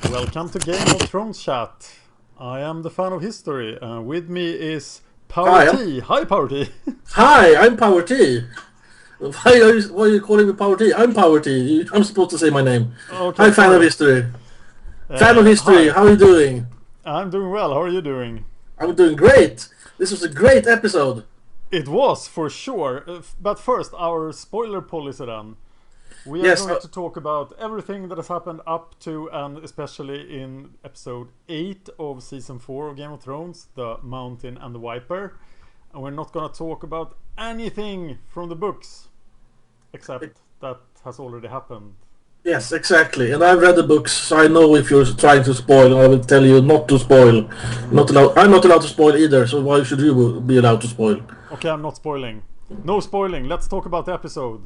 Welcome to Game of Thrones chat. I am the fan of history. With me is Hi, Power T. Hi, Power T. Hi, I'm Power T. Why are you calling me Power T? I'm Power T. I'm supposed to say my name. Okay, Hi, fan of sorry. history. Fan of history, Hi. how are you doing? I'm doing well. How are you doing? I'm doing great. This was a great episode. It was, for sure. But first, our spoiler policy then. We are Yes, going to talk about everything that has happened up to and especially in episode 8 of season 4 of Game of Thrones, The Mountain and the Viper. And we're not going to talk about anything from the books, except that has already happened. yes, exactly. And I've read the books, so I know if you're trying to spoil, I will tell you not to spoil. Not allowed. I'm not allowed to spoil either, so why should you be allowed to spoil? Okay, I'm not spoiling. No spoiling. Let's talk about the episode.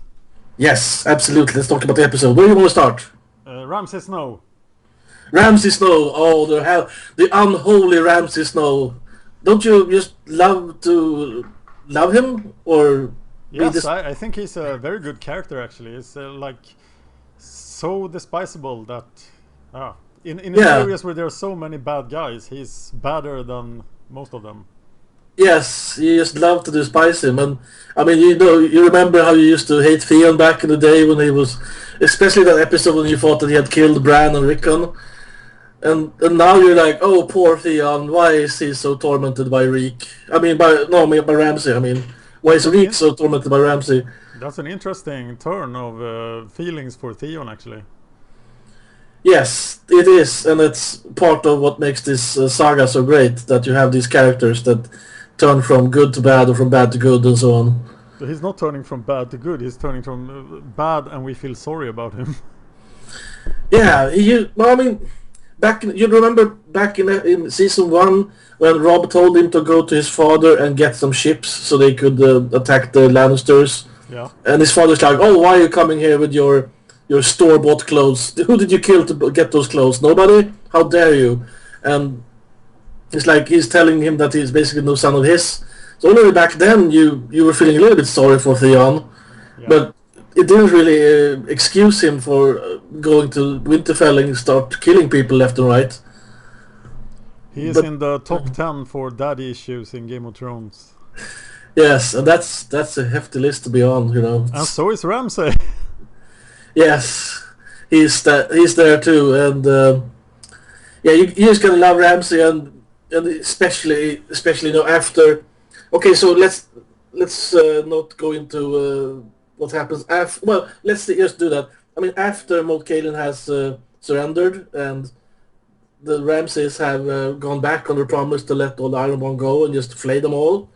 Yes, absolutely. Let's talk about the episode. Where do you want to start? Ramsay Snow. Ramsay Snow. Oh, the unholy Ramsay Snow. Don't you just love him or Yes, I think he's a very good character actually. He's like so despisable that in Yeah. areas where there are so many bad guys, he's badder than most of them. Yes, you just love to despise him, and I mean, you remember how you used to hate Theon back in the day when he was, especially that episode when you thought that he had killed Bran and Rickon, and now you're like, oh, poor Theon, why is he so tormented by Reek? I mean, by Ramsay. I mean, why is That's Reek so tormented by Ramsay? that's an interesting turn of feelings for Theon actually. Yes, it is, and it's part of what makes this saga so great, that you have these characters that turn from good to bad or from bad to good and so on. So he's not turning from bad to good. He's turning from bad, and we feel sorry about him. Yeah, well, I mean, you remember back in season 1 when Rob told him to go to his father and get some ships so they could attack the Lannisters, Yeah. and his father's like, "Oh, why are you coming here with your store-bought clothes? Who did you kill to get those clothes? Nobody? How dare you?" And it's like he's telling him that he's basically no son of his. So already back then you were feeling a little bit sorry for Theon, Yeah. but it didn't really excuse him for going to Winterfell and start killing people left and right. He is But in the top 10 for daddy issues in Game of Thrones. yes, and that's a hefty list to be on, you know. And so is Ramsay. Yes, he's there too, and yeah, you just gotta love Ramsay, and especially after. Okay, so let's not go into what happens after. Well, let's just do that. I mean, after Moat Cailin has surrendered and the Ramsays have gone back on their promise to let all the Ironborn go and just flay them all.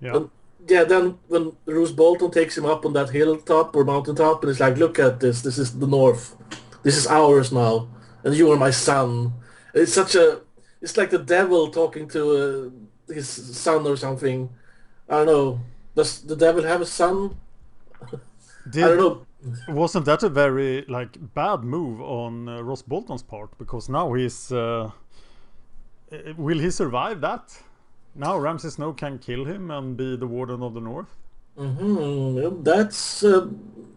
Yeah. And yeah, then when Roose Bolton takes him up on that hilltop or mountaintop and it's like, look at this. This is the North. This is ours now, and you are my son. It's like the devil talking to his son or something. I don't know. Does the devil have a son? I don't know. Wasn't that a very bad move on Ross Bolton's part? Because now he's will he survive that? Now Ramsay Snow can kill him and be the Warden of the North.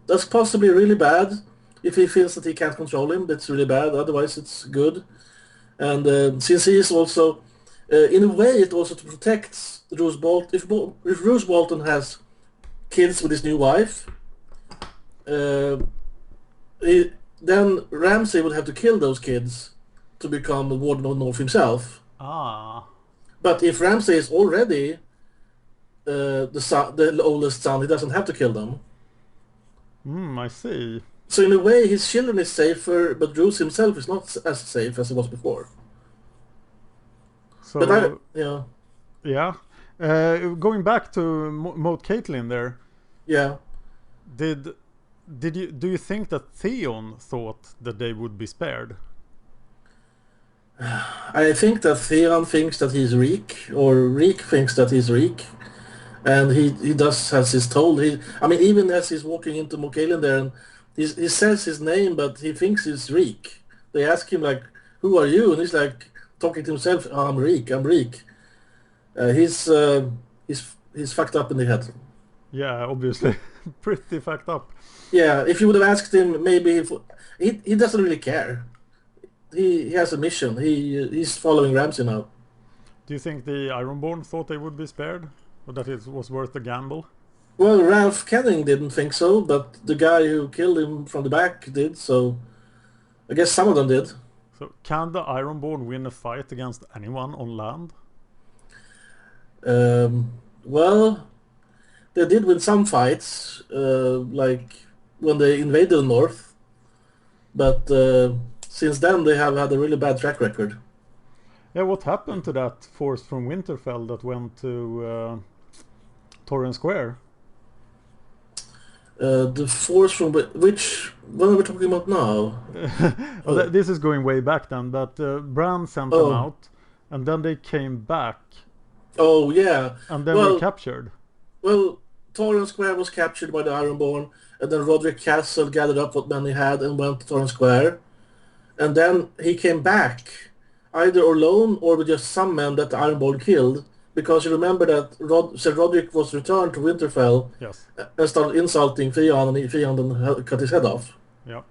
That's possibly really bad. If he feels that he can't control him, that's really bad. Otherwise, it's good. And since he is also, in a way, it also protects Roose Bolton. If Roose Bolton has kids with his new wife, then Ramsay would have to kill those kids to become the Warden of the North himself. Ah. But if Ramsay is already the oldest son, he doesn't have to kill them. I see. So in a way, his children is safer, but Roose himself is not as safe as he was before. So But yeah. Going back to Moat Caitlin there, yeah. do you think that Theon thought that they would be spared? I think that Theon thinks that he's Reek, or Reek thinks that he's Reek, and he does as he's told. Even as he's walking into Mokaelin there, and he says his name, but he thinks he's Reek. They ask him like, "Who are you?" And he's like talking to himself, "Oh, I'm Reek. I'm Reek." He's fucked up in the head. Yeah, obviously, pretty fucked up. Yeah, if you would have asked him, maybe he doesn't really care. he has a mission. He's following Ramsey now. Do you think the Ironborn thought they would be spared? Or that it was worth the gamble? Well, Ralph Kenning didn't think so, but the guy who killed him from the back did, so I guess some of them did. So can the Ironborn win a fight against anyone on land? Well, they did win some fights, like when they invaded the North, but since then they have had a really bad track record. Yeah, what happened to that force from Winterfell that went to Torrhen Square? The force from which what are we talking about now? Well, this is going way back then, but Bran sent them out, and then they came back. Oh yeah, and then were captured. Well, Torrhen Square was captured by the Ironborn, and then Roderick Castle gathered up what men he had and went to Torrhen Square, and then he came back, either alone or with just some men that the Ironborn killed. Because you remember that Sir Roderick was returned to Winterfell, yes, and started insulting Theon, and Theon cut his head off. Yeah.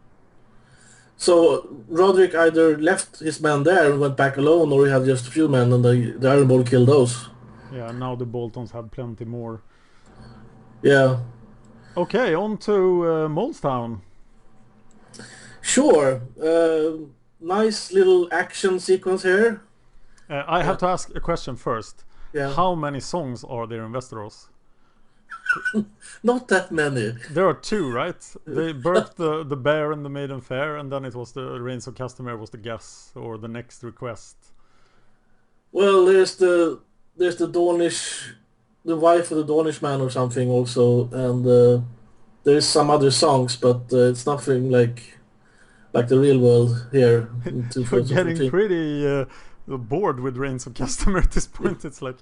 So Roderick either left his men there and went back alone, or he had just a few men, and the Ironborn killed those. Yeah, now the Boltons have plenty more. Yeah. Okay, on to Molestown. Sure. Nice little action sequence here. I have to ask a question first. Yeah. How many songs are there in Westeros? Not that many. There are two, right? They birthed the Bear and the Maiden Fair, and then it was the Reigns of Castamere was the guess or the next request. Well, there's the Dornish, the wife of the Dornish man or something also, and there's some other songs, but it's nothing like the real world here. You're getting pretty bored with Reigns of Castamere at this point. It's like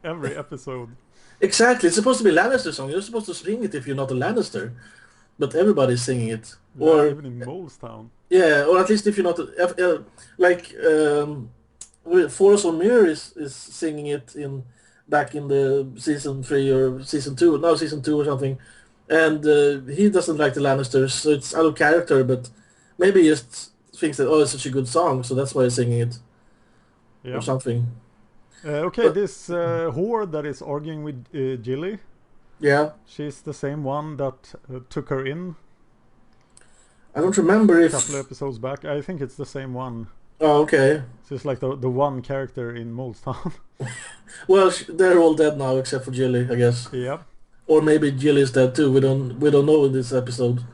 every episode. Exactly, it's supposed to be a Lannister song. You're supposed to sing it if you're not a Lannister, but everybody's singing it. Yeah, or even in Molestown. Yeah, or at least if you're not Forrest O'Meara is singing it back in the season 3 or season 2, no, season 2 or something, and he doesn't like the Lannisters, so it's out of character, but maybe he just thinks that, oh, it's such a good song, so that's why he's singing it. Yeah. Or something. Okay, this whore that is arguing with Gilly. Yeah. She's the same one that took her in. I don't remember if... A couple of episodes back. I think it's the same one. Oh, okay. She's like the one character in Molestown. Well, they're all dead now except for Gilly, I guess. Yeah. Or maybe Gilly's dead too. We don't know in this episode.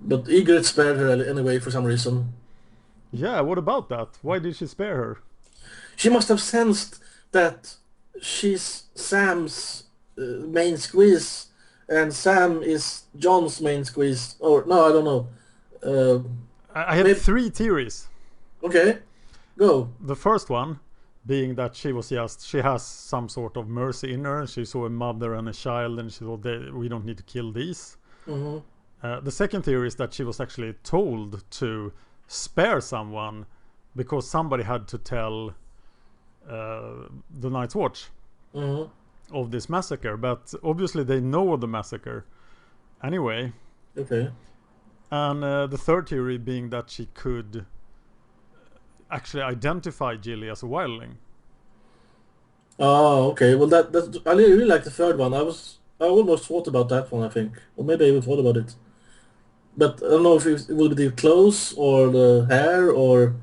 But Ygritte spared her anyway for some reason. Yeah, what about that? Why did she spare her? She must have sensed that she's Sam's main squeeze, and Sam is John's main squeeze. Or no, I don't know. I had 3 theories. Okay, go. The first one being that she has some sort of mercy in her. She saw a mother and a child, and she thought, we don't need to kill these. Mm-hmm. The second theory is that she was actually told to spare someone because somebody had to tell the Night's Watch of this massacre, but obviously they know of the massacre anyway. Okay. And the third theory being that she could actually identify Gilly as a wildling. Oh, okay. Well, that's I really like the third one. I almost thought about that one, I think, or maybe I even thought about it. But I don't know if it would be the clothes or the hair or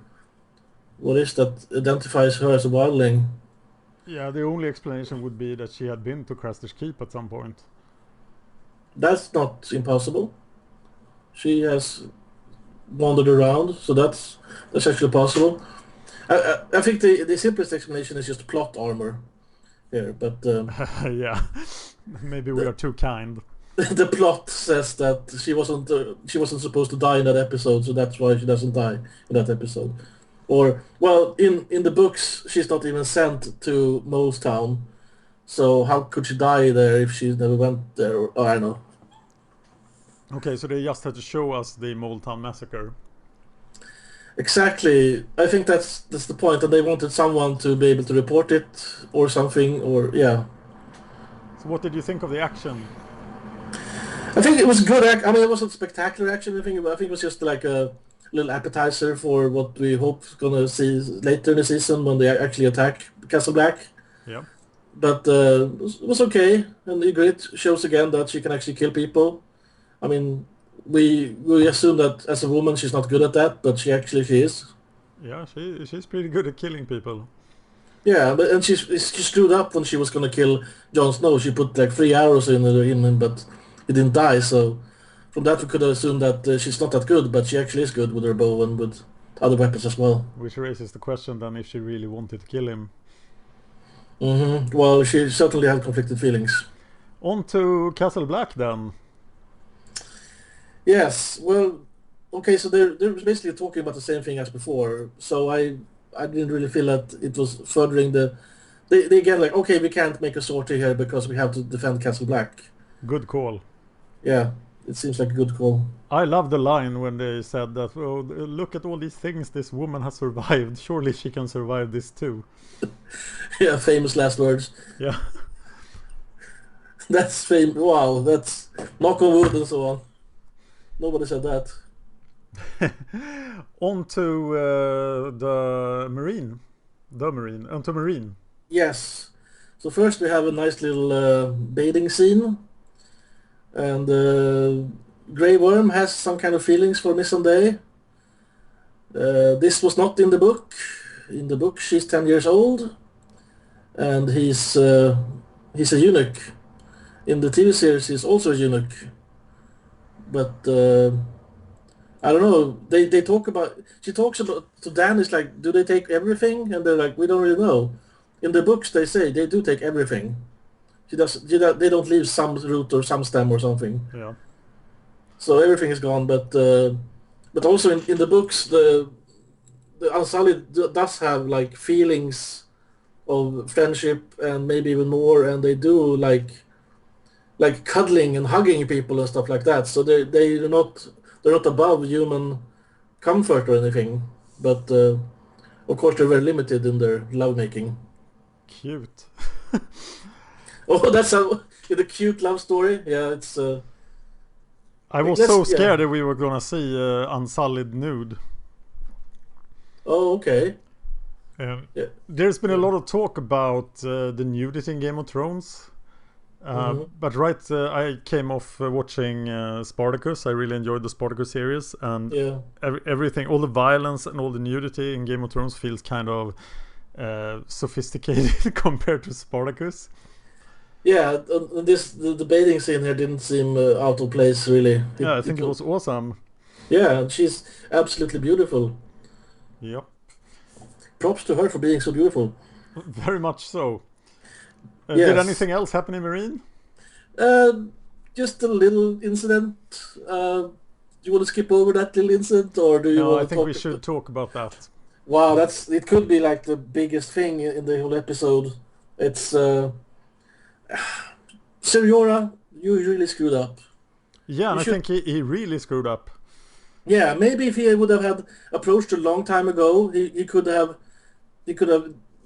what is that identifies her as a wildling. Yeah, the only explanation would be that she had been to Craster's Keep at some point. That's not impossible. She has wandered around, so that's actually possible. I think the simplest explanation is just plot armor here, but yeah, maybe we are too kind. The plot says that she wasn't supposed to die in that episode, so that's why she doesn't die in that episode. Or, well, in the books, she's not even sent to Molestown, so how could she die there if she never went there? Or, I don't know. Okay, so they just had to show us the Molestown massacre. Exactly. I think that's the point, and they wanted someone to be able to report it or something, or yeah. So what did you think of the action? I think it was good. I mean, it wasn't spectacular action. I think it was just like a little appetizer for what we hope gonna see later in the season when they actually attack Castle Black. Yeah. But it was okay, and Ygritte shows again that she can actually kill people. I mean, we assume that as a woman she's not good at that, but she is. Yeah, she's pretty good at killing people. Yeah, but and she screwed up when she was gonna kill Jon Snow. She put like 3 arrows in him, but he didn't die. So from that we could assume that she's not that good, but she actually is good with her bow and with other weapons as well. Which raises the question then if she really wanted to kill him. Well, she certainly had conflicted feelings. On to Castle Black then. Yes, well, okay, so they're basically talking about the same thing as before. So I didn't really feel that it was furthering the. They get like, okay, we can't make a sortie here because we have to defend Castle Black. Good call. Yeah, it seems like a good call. I love the line when they said that, oh, look at all these things this woman has survived. Surely she can survive this too. Yeah, famous last words. Yeah. That's famous. Wow, that's knock on wood and so on. Nobody said that. On to the Marine. Onto Marine. Yes. So first we have a nice little bathing scene. And Grey Worm has some kind of feelings for Missandei. This was not in the book. In the book she's 10 years old. And he's a eunuch. In the TV series he's also a eunuch. But I don't know. They talk about. She talks about to Dan. It's like, do they take everything? And they're like, we don't really know. In the books, they say they do take everything. They don't leave some root or some stem or something. Yeah. So everything is gone. But also in the books, the Unsullied does have like feelings of friendship and maybe even more, and they do like cuddling and hugging people and stuff like that. So they're not above human comfort or anything, but of course they're very limited in their lovemaking. Cute. Oh, that's the cute love story. Yeah, it's. I was so scared that we were gonna see Unsullied nude. Oh, okay. Yeah. There's been a lot of talk about the nudity in Game of Thrones. But I came off watching Spartacus. I really enjoyed the Spartacus series, and everything, all the violence and all the nudity in Game of Thrones feels kind of sophisticated compared to Spartacus. Yeah, the bathing scene here didn't seem out of place, really. I think it was awesome. Yeah, she's absolutely beautiful. Yep. Props to her for being so beautiful. Very much so. Yes. Did anything else happen in Marine? Just a little incident. Do you want to skip over that little incident, or do you? No, I think we should talk about that. Wow, it could be like the biggest thing in the whole episode. It's Seriora, you really screwed up. Yeah, and I think he really screwed up. Yeah, maybe if he would have had approached a long time ago, he could have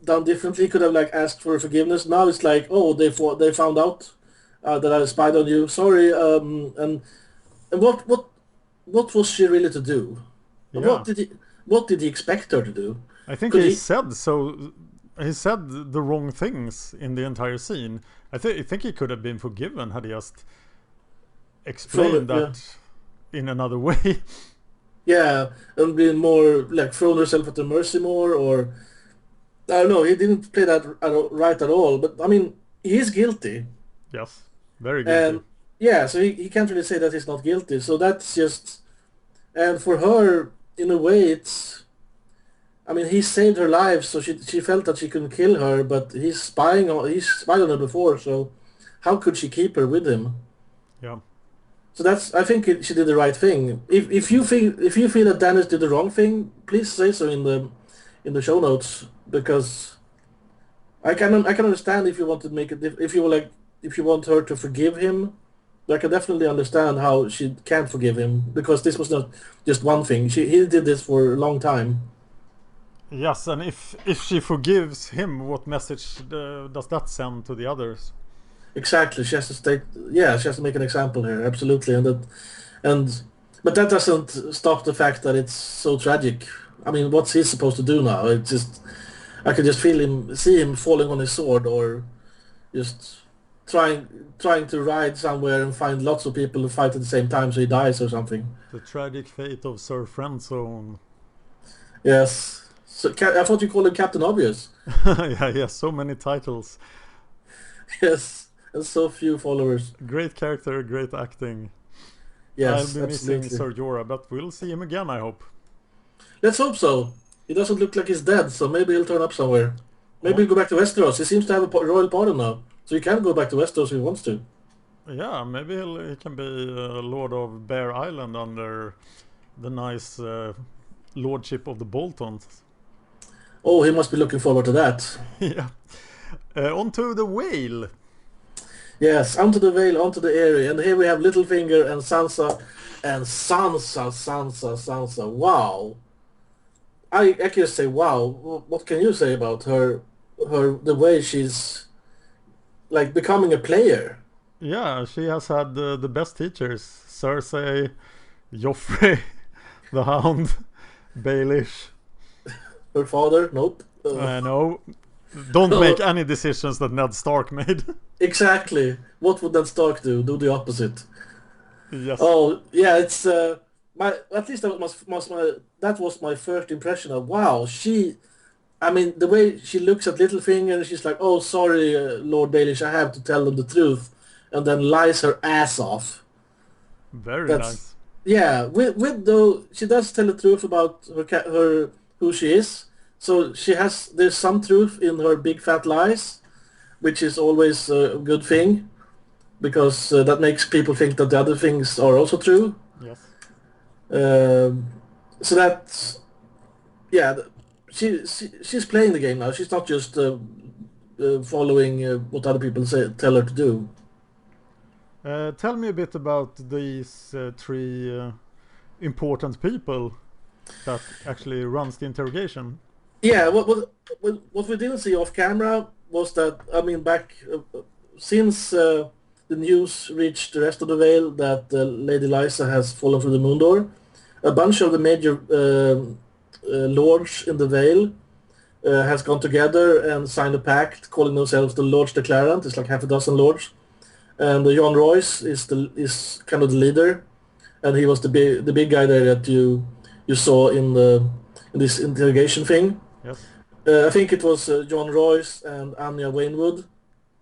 done differently. He could have like asked for forgiveness. Now it's like, oh, they found out that I spied on you. Sorry. And what was she really to do? Yeah. What did he expect her to do? I think he said so. He said the wrong things in the entire scene. I think he could have been forgiven had he just explained that in another way. Yeah, and been more like thrown herself at the mercy more, or I don't know. He didn't play that right at all. But I mean, he is guilty. Yes, very guilty. And yeah, so he can't really say that he's not guilty. So that's just, and for her, in a way, it's. I mean, he saved her life, so she felt that she couldn't kill her, but he's spied on her before, so how could she keep her with him? Yeah. So I think she did the right thing. If you feel that Dennis did the wrong thing, please say so in the show notes, because I can understand if you want to make it if you want her to forgive him. I can definitely understand how she can't forgive him, because this was not just one thing. He did this for a long time. Yes, and if she forgives him, what message does that send to the others? Exactly, she has to make an example here, absolutely, and But that doesn't stop the fact that it's so tragic. I mean, what's he supposed to do now? It's just I could just see him falling on his sword, or just trying to ride somewhere and find lots of people who fight at the same time, so he dies or something. The tragic fate of Sir Friendzone. Yes. So I thought you called him Captain Obvious. Yeah, so many titles. Yes, and so few followers. Great character, great acting. Yes, I'll be missing absolutely. Sir Jorah, but we'll see him again, I hope. Let's hope so. He doesn't look like he's dead, so maybe he'll turn up somewhere. Maybe Oh, he'll go back to Westeros. He seems to have a royal pardon now, so he can go back to Westeros if he wants to. yeah, maybe he can be Lord of Bear Island under the nice lordship of the Boltons. Oh, he must be looking forward to that. Yeah. On to the whale. Yes, onto the Vale, onto the Eyrie, and here we have Littlefinger and Sansa, and Sansa. Wow, I can say wow. What can you say about her? The way she's like becoming a player. Yeah, she has had the best teachers. Cersei, Joffrey, the Hound, Baelish. Her father, nope. No, don't make any decisions that Ned Stark made. Exactly. What would Ned Stark do? Do the opposite. Yes. Oh yeah, it's my at least that was my first impression of wow. I mean, the way she looks at Littlefinger, and she's like, "Oh, sorry, Lord Baelish, I have to tell them the truth," and then lies her ass off. Very That's nice. yeah. With though she does tell the truth about her who she is. So there's some truth in her big fat lies, which is always a good thing because that makes people think that the other things are also true. Yes. So that's yeah. She's playing the game now. She's not just following what other people tell her to do. Tell me a bit about these three important people that actually runs the interrogation. Yeah, what we didn't see off camera was that, I mean, back since the news reached the rest of the Vale that Lady Lysa has fallen through the moon door, a bunch of the major lords in the Vale has gone together and signed a pact calling themselves the Lords Declarant. It's like half a dozen lords. And John Royce is kind of the leader, and he was the big guy there that you saw in this interrogation thing. Yes. I think it was John Royce and Anya Wainwood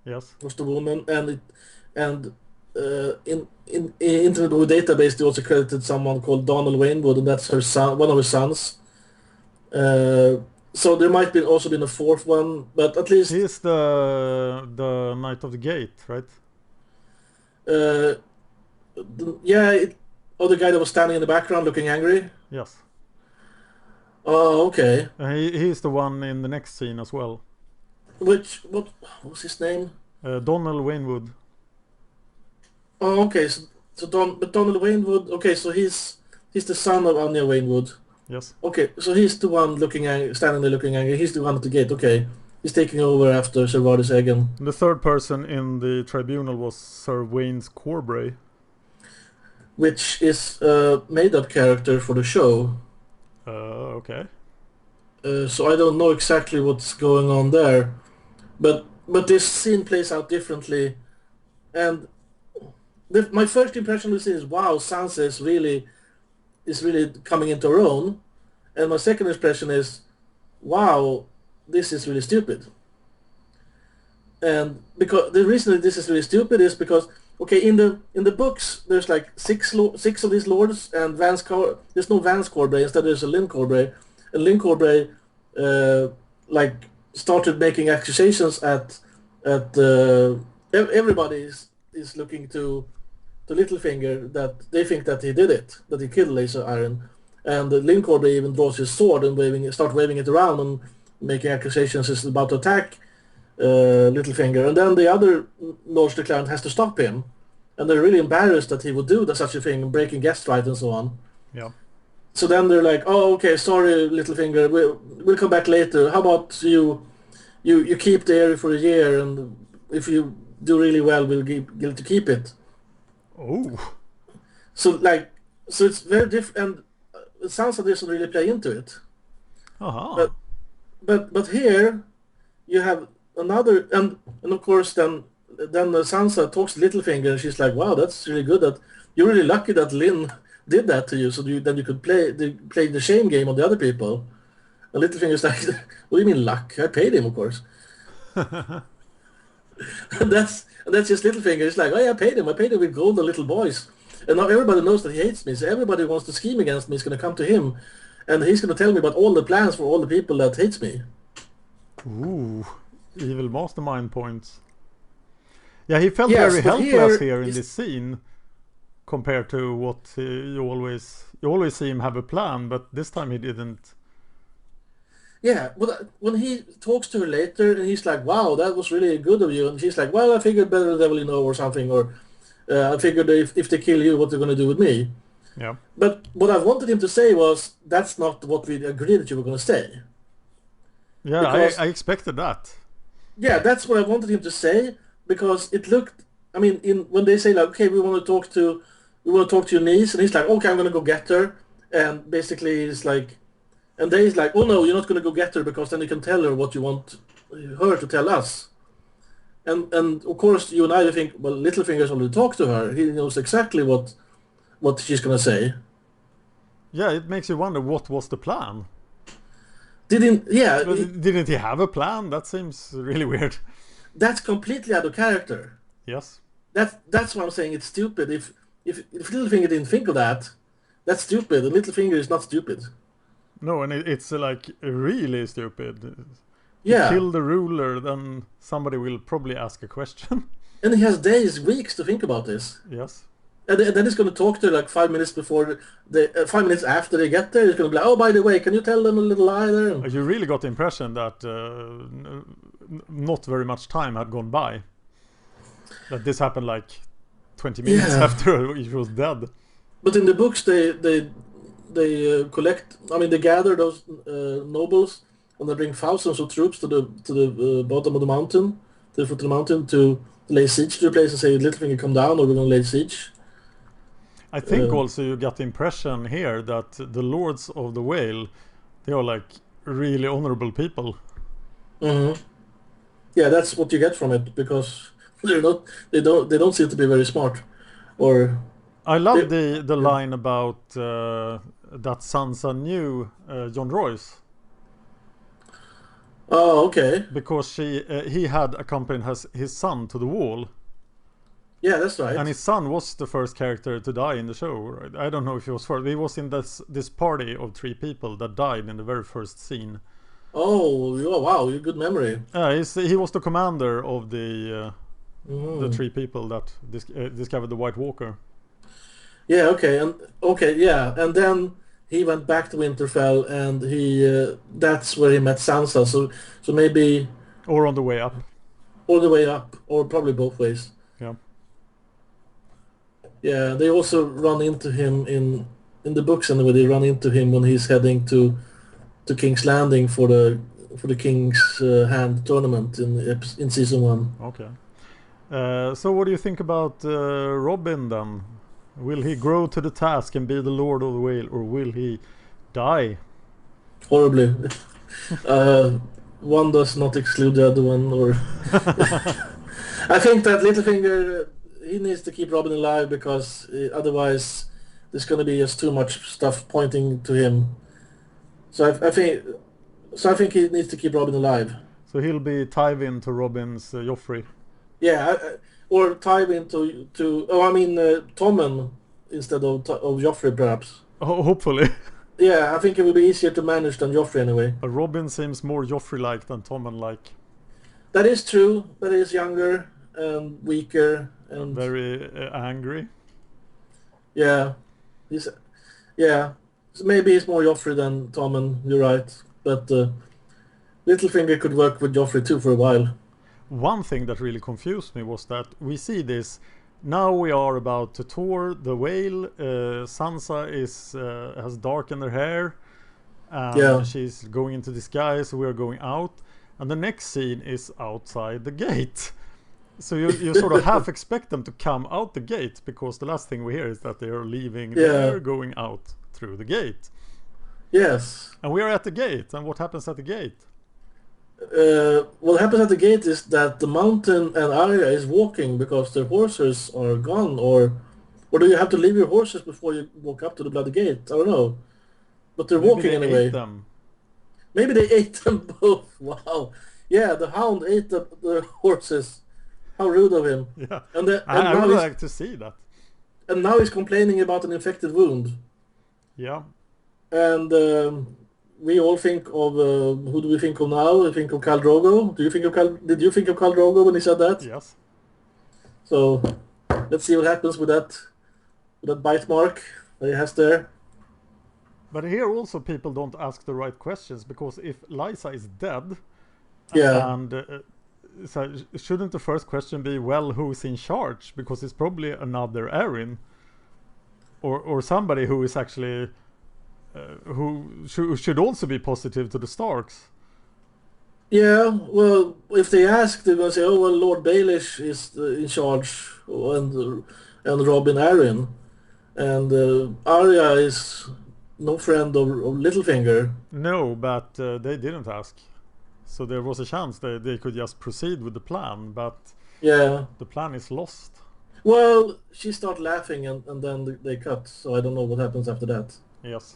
Yes. was the woman, and in Internet Movie Database they also credited someone called Donald Wainwood, and that's her son, one of her sons. So there might be also been a fourth one, but at least He's the Knight of the Gate, right? uh, the guy that was standing in the background looking angry. Yes. Oh, okay. He's the one in the next scene as well. What was his name? Donald Wainwood. Oh, okay. So Donald Wainwood. Okay, so he's the son of Anya Wainwood. Yes. Okay, so he's the one standing there looking angry. He's the one at the gate. Okay, he's taking over after Sir Varys Eggen. The third person in the tribunal was Sir Wayne's Corbray. Which is a made-up character for the show. Okay. So I don't know exactly what's going on there, but this scene plays out differently, and my first impression of the scene is wow, Sansa is really coming into her own, and my second impression is wow, this is really stupid. And because the reason that this is really stupid is because okay, in the books there's like six of these lords, and there's no Vance Corbray, instead there's a Lyn Corbray, and Lyn Corbray like started making accusations at everybody is looking to Littlefinger that they think that he did it, that he killed Laser Iron, and Lyn Corbray even draws his sword and start waving it around and making accusations he's about to attack Littlefinger, and then the other Lords Declarant has to stop him, and they're really embarrassed that he would do such a thing, breaking guest right and so on. Yeah. So then they're like, "Oh, okay, sorry, Littlefinger, we'll come back later. How about you keep the area for a year, and if you do really well, we'll get to keep it." Oh. So like, So it's very different, and Sansa doesn't really play into it. Uh-huh. But here you have another, and of course then Sansa talks to Littlefinger, and she's like, "Wow, that's really good. That you're really lucky that Lynn did that to you, so then you could play the shame game on the other people." And Littlefinger's like, "What do you mean luck? I paid him, of course." And that's just Littlefinger. It's like, "Oh yeah, I paid him. I paid him with gold and little boys." And now everybody knows that he hates me, so everybody who wants to scheme against me is going to come to him, and he's going to tell me about all the plans for all the people that hates me. Ooh, evil mastermind points. Yeah, he felt Yes, very but helpless here in is- this scene compared to what you always see him have a plan, but this time he didn't. Yeah, but when he talks to her later, and he's like, "Wow, that was really good of you," and she's like, "Well, I figured better the devil you know," or something, or I figured if they kill you, what they're going to do with me. Yeah. But what I wanted him to say was, "That's not what we agreed that you were going to say," Yeah, because I expected that. yeah, that's what I wanted him to say, because it looked. I mean, when they say like, "Okay, we want to talk to your niece," and he's like, "Okay, I'm going to go get her," and basically he's like. And then he's like, "Oh no, you're not going to go get her because then you can tell her what you want her to tell us." And of course, you and I think, well, Littlefinger's already talked to her. He knows exactly what she's going to say. Yeah, it makes you wonder what was the plan. Didn't yeah? Didn't he have a plan? That seems really weird. That's completely out of character. Yes. That's why I'm saying it's stupid. If Littlefinger didn't think of that, that's stupid. And Littlefinger is not stupid. No, and it's like really stupid. You Yeah, kill the ruler, then somebody will probably ask a question. and he has days, weeks to think about this. Yes. And then he's going to talk to her like 5 minutes before 5 minutes after they get there. He's going to be like, "Oh, by the way, can you tell them a little lie there?" You really got the impression that not very much time had gone by. That this happened like 20 minutes Yeah. after he was dead. But in the books, they collect. I mean, they gather those nobles, and they bring thousands of troops to the bottom of the mountain, to the foot of the mountain, to lay siege to the place and say, "Littlefinger, come down, or we're going to lay siege." I think also you got the impression here that the Lords of the Whale, they are like really honorable people. hmm Yeah, that's what you get from it, because they don't seem to be very smart, or I love they, the line about that Sansa knew John Royce oh, okay, because he had accompanied his son to the wall, yeah, that's right. and his son was the first character to die in the show. Right? I don't know if he was first. He was in this party of 3 people that died in the very first scene. Oh, wow, you good memory. He was the commander of the Mhm. 3 people that discovered the White Walker. Yeah, yeah, and then he went back to Winterfell, and that's where he met Sansa. So maybe Or on the way up. all the way up, or probably both ways. Yeah. Yeah, they also run into him in the books anyway. They run into him when he's heading to King's Landing for the King's Hand tournament in season 1. Okay. So what do you think about Robin then? Will he grow to the task and be the Lord of the Whale, or will he die? Horribly. One does not exclude the other one, or I think that Littlefinger, he needs to keep Robin alive, because otherwise there's going to be just too much stuff pointing to him. So I think he needs to keep Robin alive. So he'll be Tywin to Robin's Joffrey. Yeah, or Tywin to Tommen instead of Joffrey, perhaps. Oh, hopefully. Yeah, I think it will be easier to manage than Joffrey anyway. Robin seems more Joffrey-like than Tommen-like. That is true. That is younger and weaker and Very angry. yeah, yeah. So maybe he's more Joffrey than Tommen. You're right, but Littlefinger could work with Joffrey too for a while. One thing that really confused me was that we see this. Now we are about to tour the whale. Sansa has darkened her hair, and Yeah. she's going into disguise. We are going out, and the next scene is outside the gate. So you sort of half expect them to come out the gate, because the last thing we hear is that they are leaving. Yeah. They're going out through the gate. Yes. And we are at the gate. And what happens at the gate? What happens at the gate is that the Mountain and Arya is walking because their horses are gone, or do you have to leave your horses before you walk up to the bloody gate? I don't know. But they're Maybe walking they anyway. ate them. Maybe they ate them both. Wow. Yeah, the hound ate the horses. How rude of him. Yeah. And I now would like to see that. and now he's complaining about an infected wound. Yeah. And we all think of who do we think of now? We think of Khal Drogo. Did you think of Khal Drogo when he said that? Yes. So let's see what happens with that bite mark that he has there. But here also people don't ask the right questions, because if Lysa is dead, Yeah. and so shouldn't the first question be, well, who's in charge? Because it's probably another Erin, or somebody who is actually who should also be positive to the Starks. Yeah, well, if they ask, they're gonna say, "Oh, well, Lord Baelish is in charge, and Robin Arryn, and Arya is no friend of Littlefinger." No, but they didn't ask, so there was a chance they could just proceed with the plan, but Yeah. the plan is lost. Well, she started laughing, and then they cut. So I don't know what happens after that. Yes.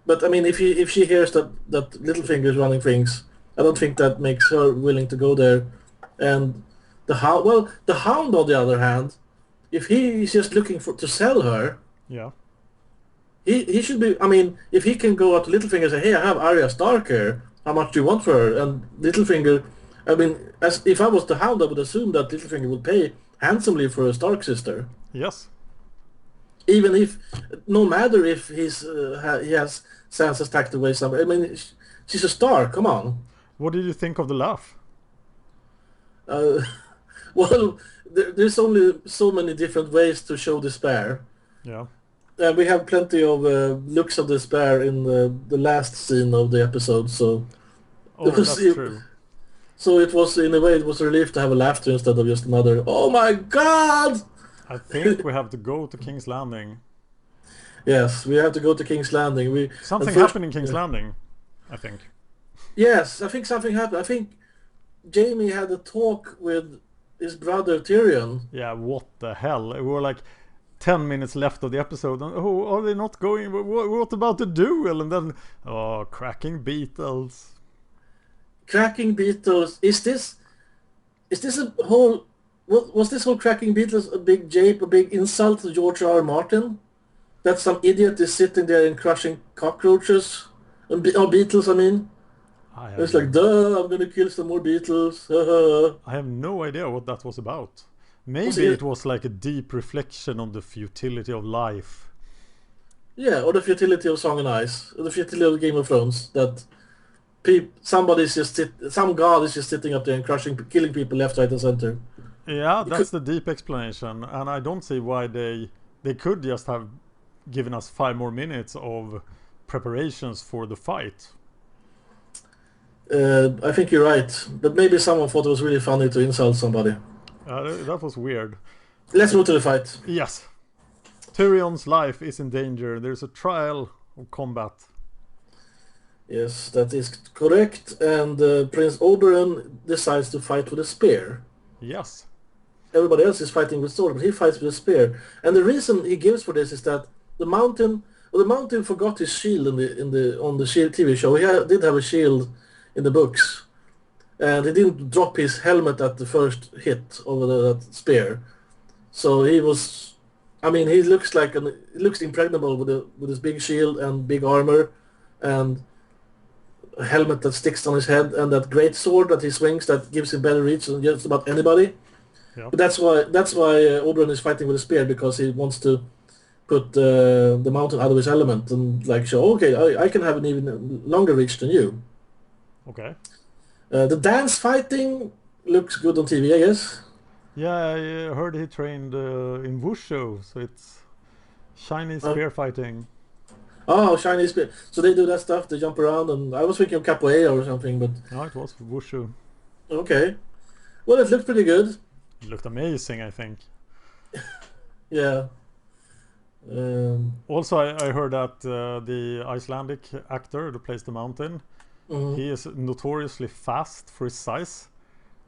But I mean, if she hears that Littlefinger is running things, I don't think that makes her willing to go there. And the Hound, on the other hand, if he is just looking to sell her, Yeah. he should be. I mean, if he can go out to Littlefinger and say, "Hey, I have Arya Stark here. How much do you want for her?" And Littlefinger, I mean, as if I was the Hound, I would assume that Littlefinger would pay handsomely for a Stark sister. Yes. Even if, no matter if he has Sansa stacked away somewhere. I mean, she's a Stark. Come on. What did you think of the laugh? Well, there's only so many different ways to show despair. Yeah. And we have plenty of looks of despair in the last scene of the episode, so... Oh, that's true. So it was, in a way, it was a relief to have a laughter instead of just another, "Oh my God!" I think we have to go to King's Landing. Yes, we have to go to King's Landing. Something happened in King's Landing, I think. Yes, I think something happened. I think Jaime had a talk with his brother Tyrion. Yeah, what the hell? We were like 10 minutes left of the episode, and are they not going? What about the duel? And then, cracking beetles. Cracking beetles. Is this a whole... Was this whole cracking beetles a big jape, a big insult to George R. R. Martin? That some idiot is sitting there and crushing cockroaches? Or beetles, I mean? It's like, duh, I'm gonna kill some more beetles. I have no idea what that was about. Maybe it was like a deep reflection on the futility of life. Yeah, or the futility of Song and Ice, or the futility of Game of Thrones. That some god is just sitting up there and killing people left, right, and center. Yeah, that's the deep explanation, and I don't see why they could just have given us 5 more minutes of preparations for the fight. I think you're right, but maybe someone thought it was really funny to insult somebody. That was weird. Let's move to the fight. Yes. Tyrion's life is in danger. There's a trial of combat. Yes, that is correct, and Prince Oberyn decides to fight with a spear. Yes. Everybody else is fighting with sword, but he fights with a spear. And the reason he gives for this is that the Mountain forgot his shield on the Shield TV show. He did have a shield in the books, and he didn't drop his helmet at the first hit over that spear. So he was, I mean, he looks impregnable with his big shield and big armor, and a helmet that sticks on his head, and that great sword that he swings that gives him better reach than just about anybody. Yeah. But that's why Oberyn is fighting with a spear, because he wants to put the Mountain out of his element and like show, okay, I can have an even longer reach than you. Okay. The dance fighting looks good on TV, I guess. Yeah, I heard he trained in Wushu, so it's Chinese spear fighting. Oh, Chinese spear. So they do that stuff, they jump around, and I was thinking of capoeira or something, but... No, it was Wushu. Okay. Well, it looked pretty good. It looked amazing, I think. Yeah. Also, I heard that the Icelandic actor that plays the Mountain, Mhm. he is notoriously fast for his size.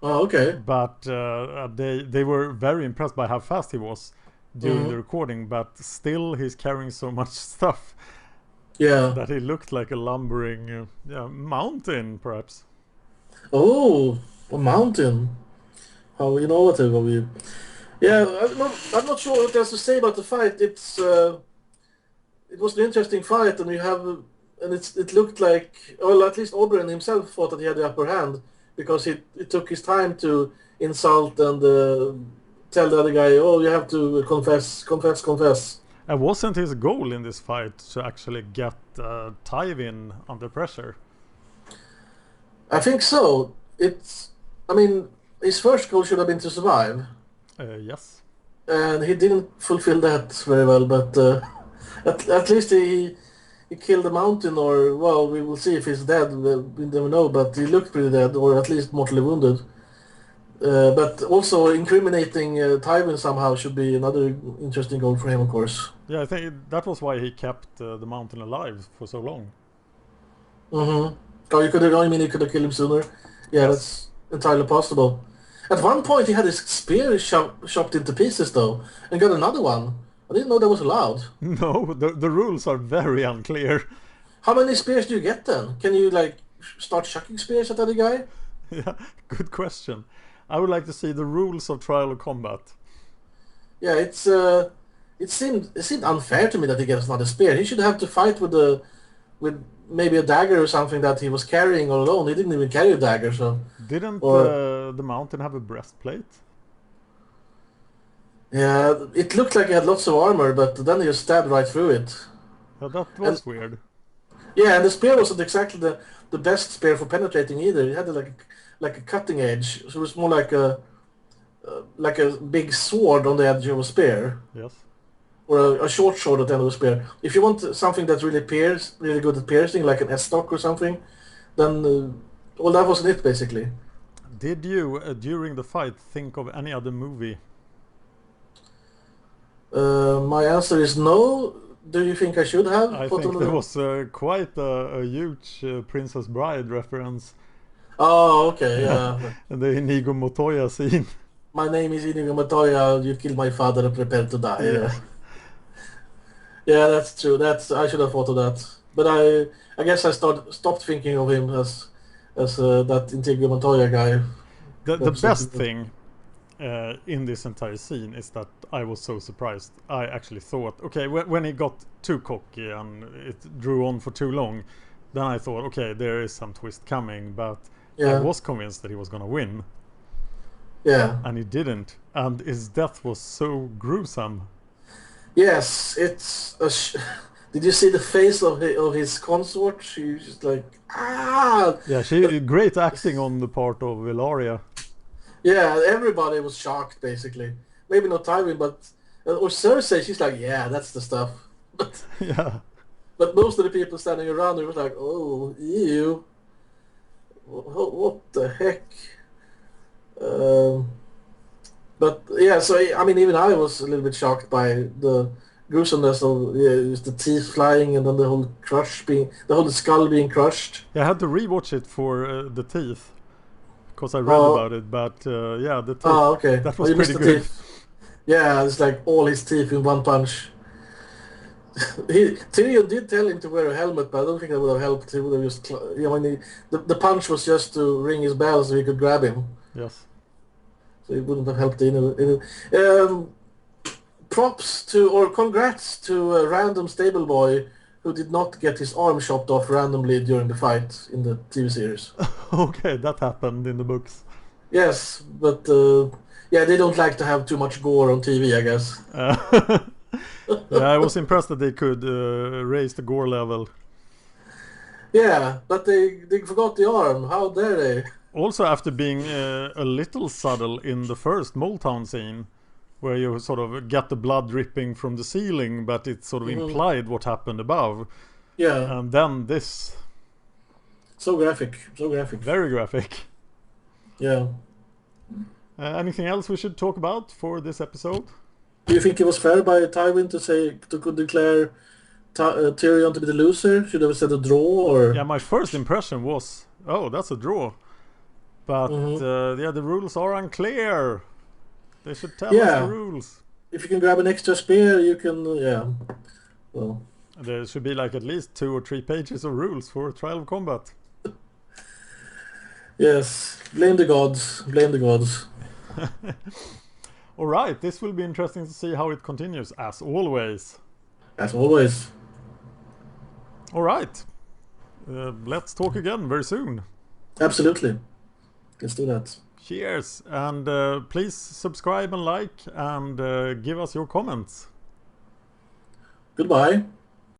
Oh, okay. But they were very impressed by how fast he was during the Mhm. recording. But still, he's carrying so much stuff Yeah. that he looked like a lumbering mountain, perhaps. Oh, a mountain. How innovative of you. Yeah, I'm not sure what else to say about the fight. It was an interesting fight, and it looked like, well, at least Oberyn himself thought that he had the upper hand because it took his time to insult and tell the other guy, oh, you have to confess, confess, confess. And wasn't his goal in this fight to actually get Tywin under pressure? I think so. I mean, his first goal should have been to survive, Yes. and he didn't fulfill that very well. But at least he killed the mountain, or well, we will see if he's dead. We never know, but he looked pretty dead, or at least mortally wounded. But also incriminating Tywin somehow should be another interesting goal for him, of course. Yeah, I think that was why he kept the Mountain alive for so long. Mm-hmm. Oh, you could have. I mean, you could have killed him sooner. Yeah, Yes. that's entirely possible. At one point, he had his spear chopped into pieces, though, and got another one. I didn't know that was allowed. No, the rules are very unclear. How many spears do you get then? Can you like start chucking spears at the guy? Yeah, good question. I would like to see the rules of trial of combat. Yeah, it seemed unfair to me that he gets another spear. He should have to fight with maybe a dagger or something that he was carrying all alone. He didn't even carry a dagger, so Didn't or the Mountain have a breastplate? yeah, it looked like he had lots of armor, but then he just stabbed right through it. Yeah, that And was weird. yeah, and the spear wasn't exactly the best spear for penetrating either. It had like a cutting edge, so it was more like a big sword on the edge of a spear, Yes. or a short sword at the end of a spear. If you want something that really good at piercing, like an S-stock or something, then well, that wasn't it basically. Did you, during the fight, think of any other movie? My answer is no. Do you think I should have I thought think of there it? was quite a huge Princess Bride reference Oh, okay, yeah. in the Inigo Montoya scene. My name is Inigo Montoya. You killed my father and prepare to die. Yeah. Yeah, that's true. I should have thought of that. But I guess I stopped thinking of him as that Inigo Montoya guy. The That's best something. thing in this entire scene is that I was so surprised. I actually thought, okay, when he got too cocky and it drew on for too long, then I thought, okay, there is some twist coming, but I Yeah, was convinced that he was gonna win, yeah. and he didn't, and his death was so gruesome. Yes, it's a. Did you see the face of his consort? She was just like ah. Yeah, great acting on the part of Ilaria. Yeah, everybody was shocked basically. Maybe not Tywin, but or Cersei. She's like, yeah, that's the stuff. But Yeah. but most of the people standing around her was like, oh, ew. What the heck? Um, but yeah, so I mean, even I was a little bit shocked by the gruesomeness of just the teeth flying and then the whole skull being crushed. Yeah, I had to rewatch it for the teeth because I read Oh, about it, but yeah, the teeth, okay. that Oh, was you missed pretty the good. teeth. Yeah, it's like all his teeth in one punch. Tyrion did tell him to wear a helmet, but I don't think that would have helped. He would have just, the punch was just to ring his bell so he could grab him. Yes. So it wouldn't have helped um, props to, or congrats to a random stable boy who did not get his arm chopped off randomly during the fight in the TV series. Okay, that happened in the books. Yes, but yeah, they don't like to have too much gore on TV, I guess. Yeah, I was impressed that they could raise the gore level. Yeah, but they forgot the arm. How dare they? Also, after being a little subtle in the first Moletown scene, where you sort of get the blood dripping from the ceiling, but it sort of Mhm. implied what happened above. Yeah, And then this, so graphic, so graphic. very graphic. Yeah. Anything else we should talk about for this episode? Do you think it was fair by Tywin to declare Tyrion to be the loser? Should have said a draw or? Yeah, my first impression was, oh, that's a draw. But yeah, the rules are unclear. They should tell us the rules. If you can grab an extra spear, you can. Yeah. Well. There should be like at least 2 or 3 pages of rules for Trial of Combat. Yes, blame the gods. Blame the gods. All right, this will be interesting to see how it continues, as always. As always. All right, let's talk again very soon. Absolutely. Let's do that. Cheers, and please subscribe and like, and give us your comments. Goodbye.